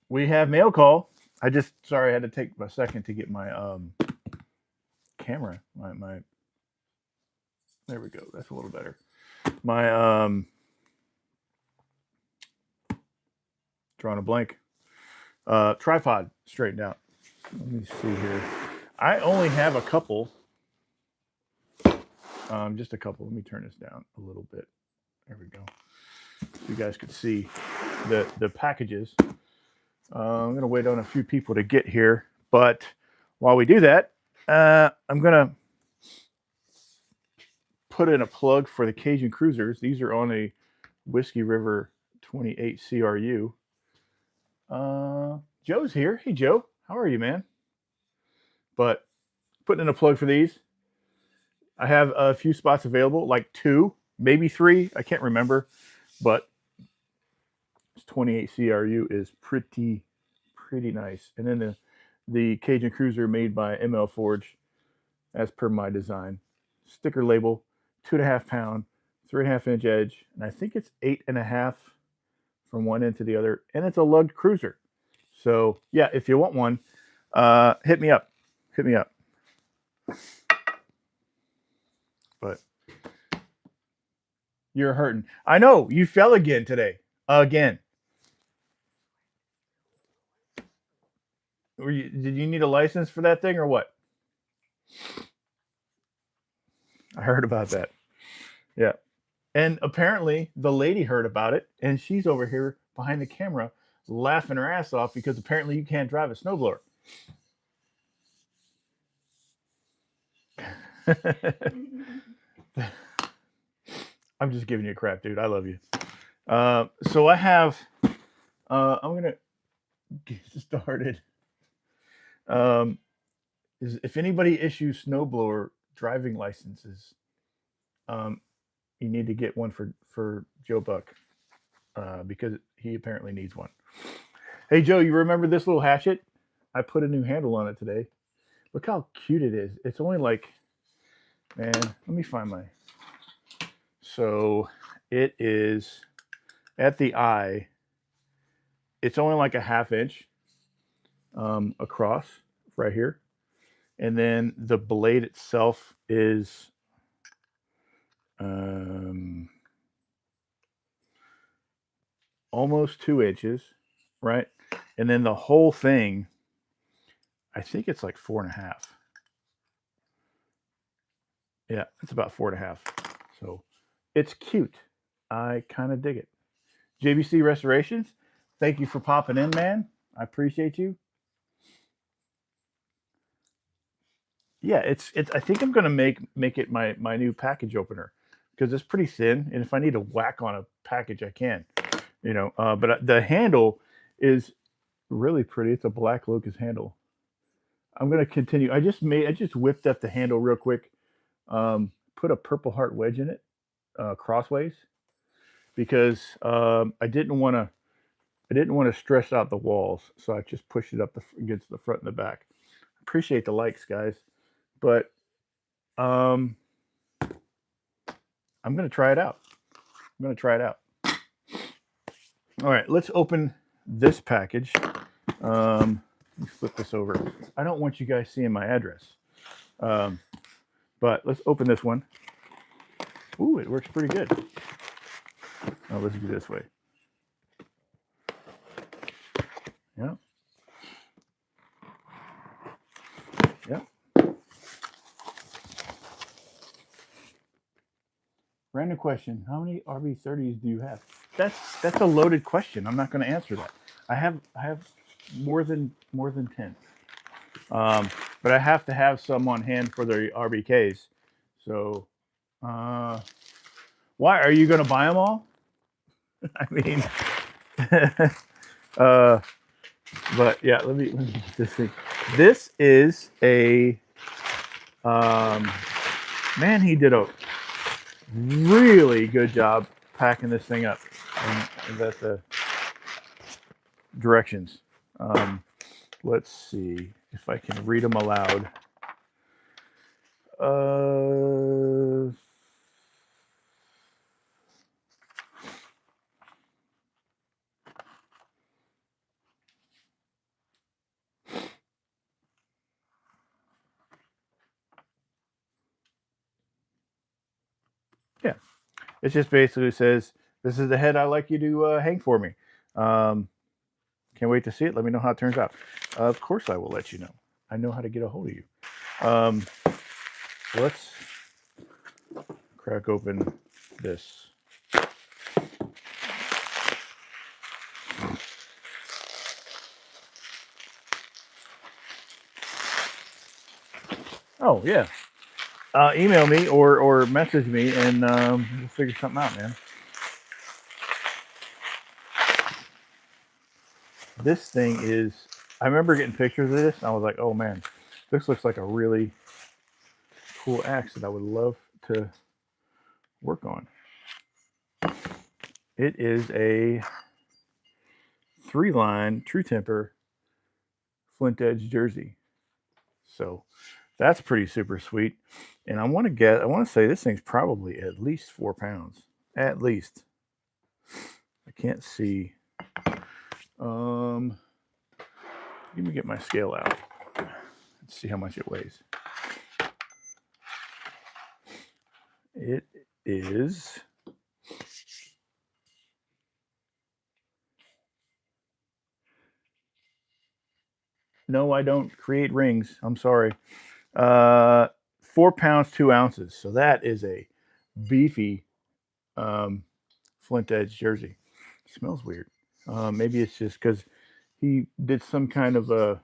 We have mail call. Sorry, I had to take a second to get my camera. My there we go. That's a little better. My drawing a blank. Tripod straightened out. Let me see here. I only have a couple. Just a couple. Let me turn this down a little bit. There we go. So you guys could see the packages. I'm gonna wait on a few people to get here, but while we do that, I'm gonna put in a plug for the Cajun Cruisers. These are on a Whiskey River 28 CRU. Joe's here. Hey, Joe. How are you, man? But putting in a plug for these. I have a few spots available, like two, maybe three. I can't remember, but 28 CRU is pretty nice. And then the Cajun Cruiser made by ML Forge, as per my design. Sticker label, 2.5 pound, 3.5 inch edge, and I think it's 8.5 from one end to the other, and it's a lugged cruiser. So yeah, if you want one, hit me up. Hit me up. But you're hurting. I know you fell again today. Again. Did you need a license for that thing or what? I heard about that. Yeah. And apparently the lady heard about it and she's over here behind the camera laughing her ass off because apparently you can't drive a snowblower. I'm just giving you crap, dude. I love you. So I have, I'm going to get started. If anybody issues snowblower driving licenses, you need to get one for Joe Buck because he apparently needs one. Hey Joe, you remember this little hatchet? I put a new handle on it today. Look how cute it is. It's only like, man, let me find my. So it is at the eye. It's only like a 1/2 inch across right here, and then the blade itself is almost 2 inches, right? And then the whole thing, I think it's like 4.5. Yeah, it's about 4.5. So it's cute. I kind of dig it. JBC Restorations, thank you for popping in, man. I appreciate you. Yeah, it's. I think I'm gonna make it my new package opener because it's pretty thin, and if I need to whack on a package, I can. But the handle is really pretty. It's a black locust handle. I'm gonna continue. I just whipped up the handle real quick. Put a purple heart wedge in it, crossways, because I didn't want to stress out the walls, so I just pushed it up against the front and the back. Appreciate the likes, guys, but um, I'm gonna try it out. I'm gonna try it out. All right, let's open this package. Let me flip this over. I don't want you guys seeing my address, but let's open this one. Ooh, it works pretty good. Oh, let's do this way. Yeah. Yeah. Random question: how many RB30s do you have? That's a loaded question. I'm not going to answer that. I have more than 10, but I have to have some on hand for the RBKs. So, why are you going to buy them all? I mean, but yeah, let me get this thing. This is a man. He did a really good job packing this thing up. And that's the directions. Let's see if I can read them aloud. Yeah, it just basically says, "This is the head I like you to hang for me. Um, can't wait to see it. Let me know how it turns out." Of course, I will let you know. I know how to get a hold of you. Um, let's crack open this. Oh yeah, email me or message me, and we'll figure something out, man. This thing is. I remember getting pictures of this, and I was like, "Oh man, this looks like a really cool axe that I would love to work on." It is a 3-line True Temper flint edge jersey. So that's pretty super sweet. And I want to say this thing's probably at least 4 pounds. At least. I can't see. Let me get my scale out. Let's see how much it weighs. It is. No, I don't create rings. I'm sorry. 4 pounds, 2 ounces. So that is a beefy um, flint edge jersey. It smells weird. Maybe it's just because he did some kind of a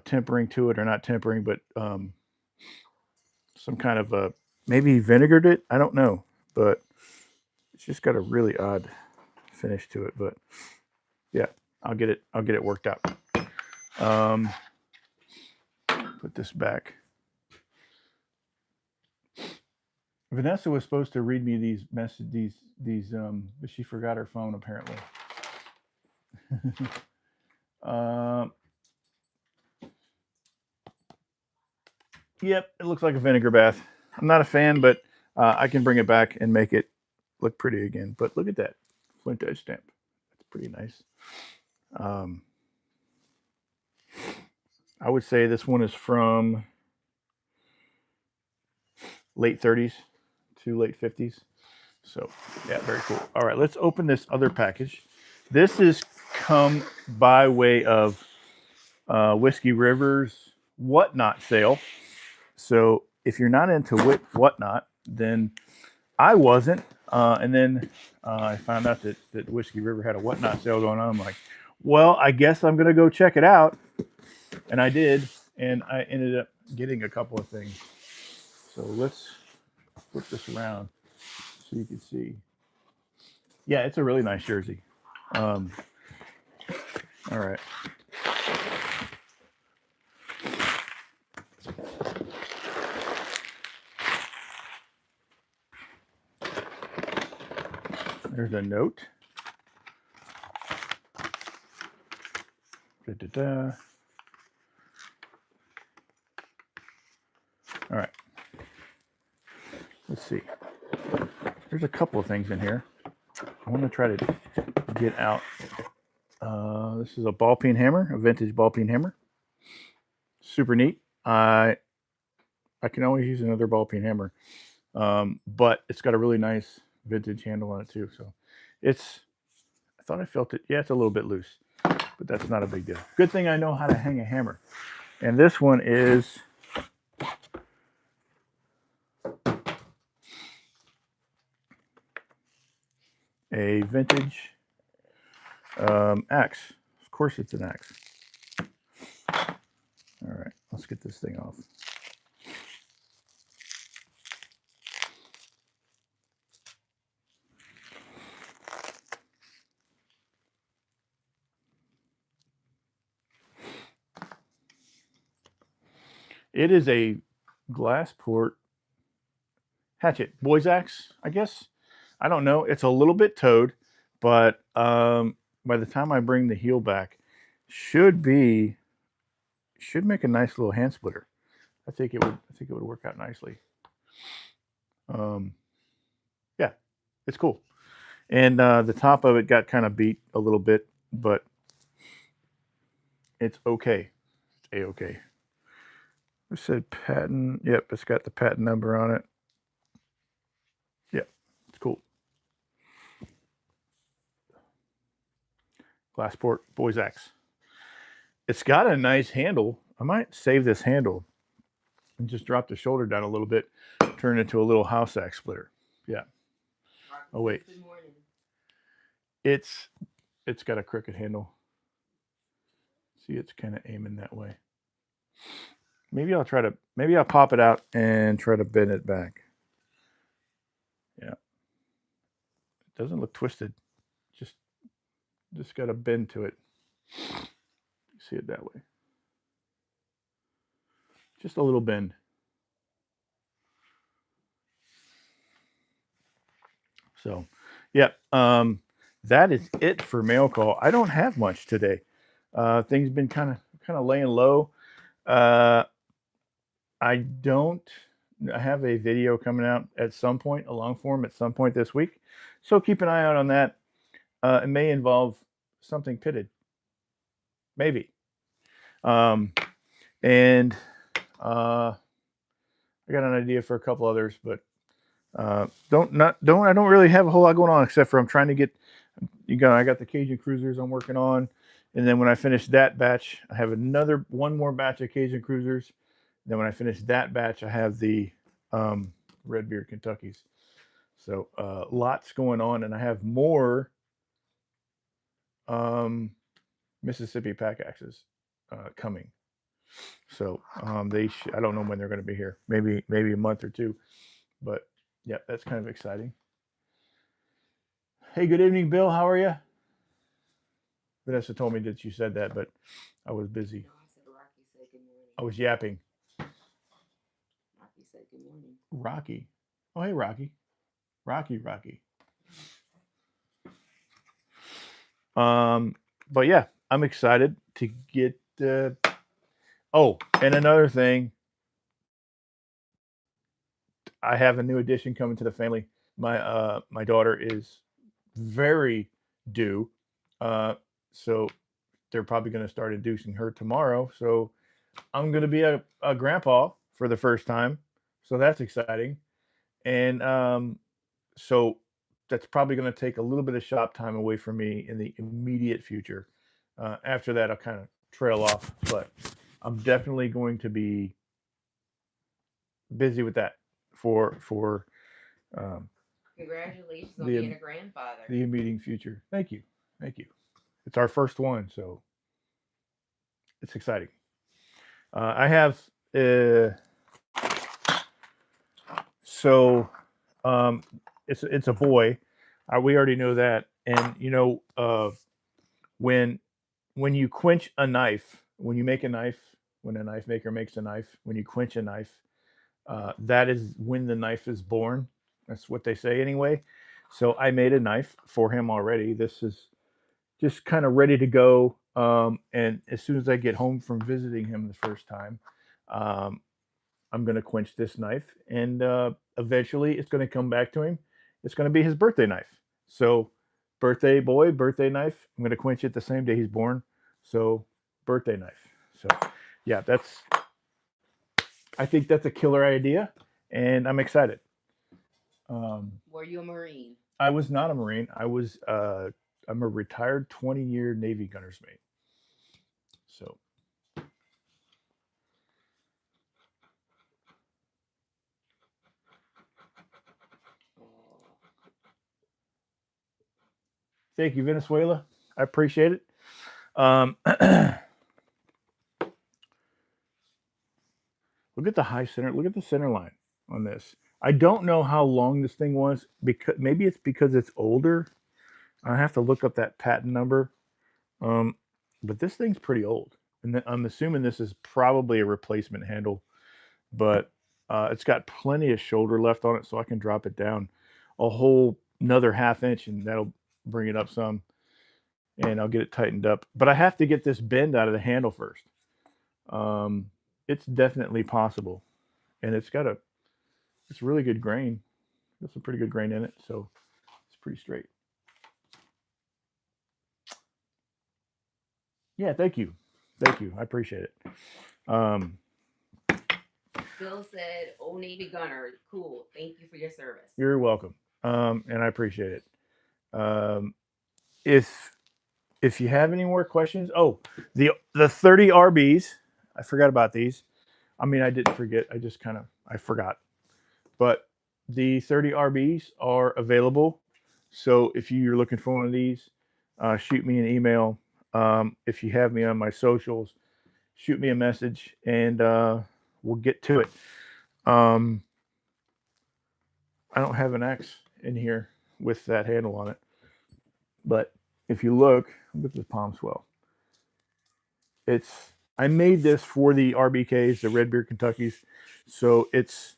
tempering to it, or not tempering, but some kind of a, maybe he vinegared it. I don't know, but it's just got a really odd finish to it. But yeah, I'll get it worked out. Put this back. Vanessa was supposed to read me but she forgot her phone apparently. uh, yep, it looks like a vinegar bath. I'm not a fan, but I can bring it back and make it look pretty again. But look at that flint edge stamp. That's pretty nice. I would say this one is from late 30s to late 50s. So yeah, very cool. All right, let's open this other package. This is come by way of Whiskey River's Whatnot sale. So if you're not into Whatnot, then I wasn't. And then I found out that Whiskey River had a Whatnot sale going on. I'm like, well, I guess I'm going to go check it out. And I did. And I ended up getting a couple of things. So let's flip this around so you can see. Yeah, it's a really nice jersey. All right. There's a note. Da-da-da. All right. Let's see. There's a couple of things in here. I want to try to get out. This is a ball peen hammer, a vintage ball peen hammer. Super neat. I can always use another ball peen hammer, but it's got a really nice vintage handle on it too. So it's. I thought I felt it. Yeah, it's a little bit loose, but that's not a big deal. Good thing I know how to hang a hammer. And this one is a vintage axe. Of course, it's an axe. All right, let's get this thing off. It is a Glassport hatchet, boy's axe, I guess. I don't know. It's a little bit towed, but by the time I bring the heel back, should make a nice little hand splitter. I think it would work out nicely. Um, yeah, it's cool. And the top of it got kind of beat a little bit, but it's okay. It's a-okay. It said patent. Yep, it's got the patent number on it. Glassport Boys X. It's got a nice handle. I might save this handle and just drop the shoulder down a little bit, turn it into a little house axe splitter. Yeah. Oh wait. Good morning. It's got a crooked handle. See, it's kind of aiming that way. Maybe I'll pop it out and try to bend it back. Yeah. It doesn't look twisted. Just got a bend to it. See it that way. Just a little bend. So, yeah, that is it for mail call. I don't have much today. Things been kind of laying low. Uh, I don't. I have a video coming out at some point, a long form at some point this week. So keep an eye out on that. It may involve something pitted, maybe. And I got an idea for a couple others, but I don't really have a whole lot going on except for I'm trying to get. I got the Cajun Cruisers I'm working on, and then when I finish that batch, I have one more batch of Cajun Cruisers. Then when I finish that batch, I have the Redbeard Kentuckys. So lots going on, and I have more Mississippi pack axes coming. So I don't know when they're going to be here. Maybe a month or two, but yeah, that's kind of exciting. Hey, good evening, Bill. How are you? Vanessa told me that you said that, but I was busy. No, I said Rocky said good morning. I was yapping. Rocky said good morning. Rocky. Oh, hey, Rocky. Rocky. But yeah, I'm excited to get. Oh, and another thing, I have a new addition coming to the family. My daughter is very due, so they're probably going to start inducing her tomorrow. So I'm going to be a grandpa for the first time, so that's exciting. And so that's probably going to take a little bit of shop time away from me in the immediate future. After that, I'll kind of trail off, but I'm definitely going to be busy with that for um, Congratulations on the being a grandfather. the immediate future. Thank you. It's our first one, so it's exciting. I have so it's a boy. We already know that, and when you quench a knife, when you make a knife, when a knife maker makes a knife, when you quench a knife, that is when the knife is born. That's what they say anyway. So I made a knife for him already. This is just kind of ready to go. And as soon as I get home from visiting him the first time, um, I'm going to quench this knife, and eventually it's going to come back to him. It's going to be his birthday knife. So, birthday boy, birthday knife. I'm going to quench it the same day he's born. So, birthday knife. So, yeah, I think that's a killer idea, and I'm excited. Were you a Marine? I was not a Marine. I'm a retired 20-year Navy gunner's mate. So, Oh, thank you, Venezuela. I appreciate it. Look at the high center. Look at the center line on this. I don't know how long this thing was, because maybe it's because it's older. I have to look up that patent number. Um, but this thing's pretty old, and I'm assuming this is probably a replacement handle. But it's got plenty of shoulder left on it, so I can drop it down a whole another half inch, and that'll bring it up some, and I'll get it tightened up. But I have to get this bend out of the handle first. Um, it's definitely possible, and it's really good grain. Got some pretty good grain in it, so it's pretty straight. Yeah, thank you. I appreciate it. Um, Bill said, "Old Navy gunner, cool. Thank you for your service." you're welcome, and I appreciate it. Um, if if you have any more questions, oh, the 30 RBs, I forgot about these. I mean, I didn't forget. I forgot. But the 30 RBs are available. So if you're looking for one of these, shoot me an email. If you have me on my socials, shoot me a message, and we'll get to it. Um, I don't have an X in here with that handle on it, but if you look at the palm swell, it's I made this for the RBKs, the Red Beer Kentuckys, so it's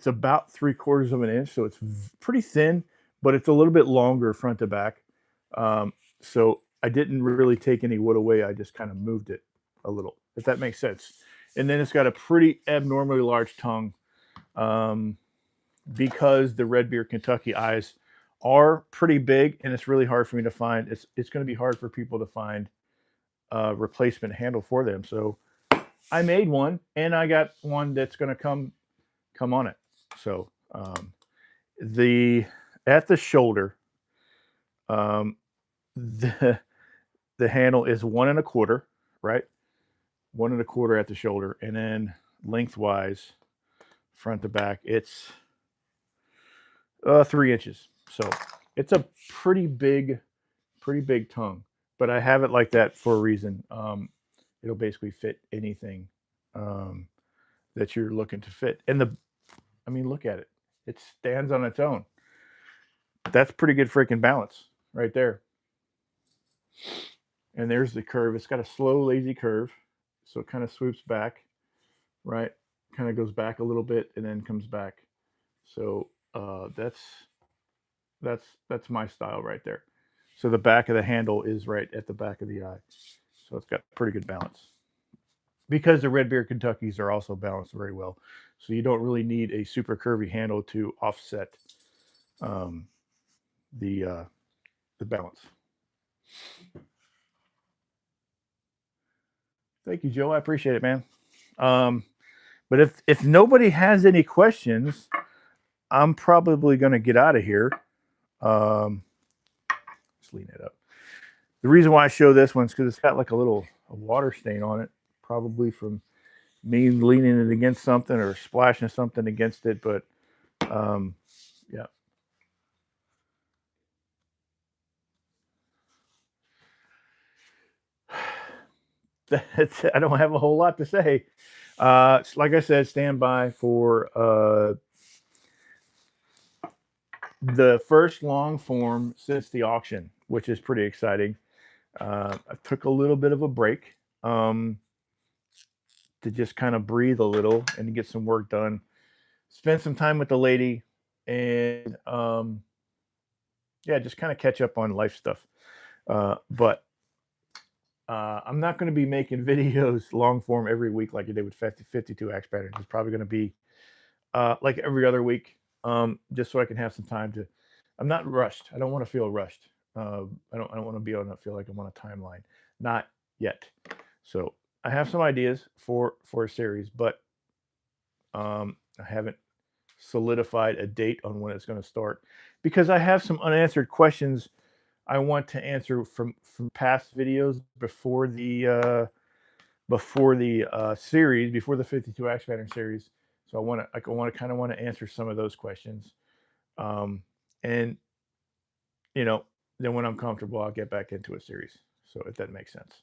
about 3/4 of an inch, so it's pretty thin, but it's a little bit longer front to back. So I didn't really take any wood away. I just kind of moved it a little, if that makes sense. And then it's got a pretty abnormally large tongue, um, because the Red Beer Kentucky eyes are pretty big, and it's really hard for me to find. It's going to be hard for people to find a replacement handle for them. So I made one, and I got one that's going to come on it. So the at the shoulder, um, the the handle is 1 1/4, right? 1 1/4 at the shoulder, and then lengthwise, front to back, it's 3 inches. So it's a pretty big tongue. But I have it like that for a reason. It'll basically fit anything um, that you're looking to fit. And I mean, look at it. It stands on its own. That's pretty good freaking balance right there. And there's the curve. It's got a slow, lazy curve. So it kind of swoops back, right? Kind of goes back a little bit and then comes back. So that's my style right there. So the back of the handle is right at the back of the eye. So it's got pretty good balance. Because the Red Beer Kentuckys are also balanced very well. So you don't really need a super curvy handle to offset um, the balance. Thank you, Joe. I appreciate it, man. But if nobody has any questions, I'm probably going to get out of here. Just lean it up. The reason why I show this one is because it's got like a water stain on it, probably from me leaning it against something or splashing something against it. But yeah. I don't have a whole lot to say. Like I said, stand by for the first long form since the auction, which is pretty exciting. I took a little bit of a break to just kind of breathe a little and get some work done. Spend some time with the lady, and yeah, just kind of catch up on life stuff. But I'm not going to be making videos long form every week like I did with 52 axe patterns. It's probably going to be like every other week, just so I can have some time to. I'm not rushed. I don't want to feel rushed. I don't want to be able to feel like I'm on a timeline. Not yet. So I have some ideas for a series, but I haven't solidified a date on when it's going to start because I have some unanswered questions I want to answer from past videos before the series, before the 52 axe pattern series. So I kind of want to answer some of those questions, and you know, then when I'm comfortable, I'll get back into a series. So if that makes sense.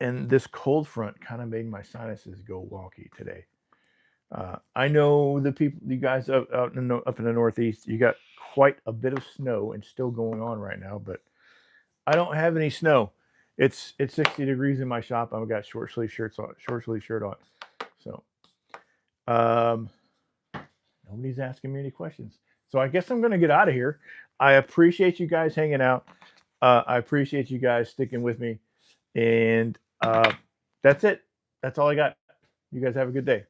And this cold front kind of made my sinuses go wonky today. I know you guys up in the Northeast, you got quite a bit of snow and still going on right now, but I don't have any snow. It's 60 degrees in my shop. I've got short sleeve shirt on. So nobody's asking me any questions. So I guess I'm going to get out of here. I appreciate you guys hanging out. I appreciate you guys sticking with me. And that's it. That's all I got. You guys have a good day.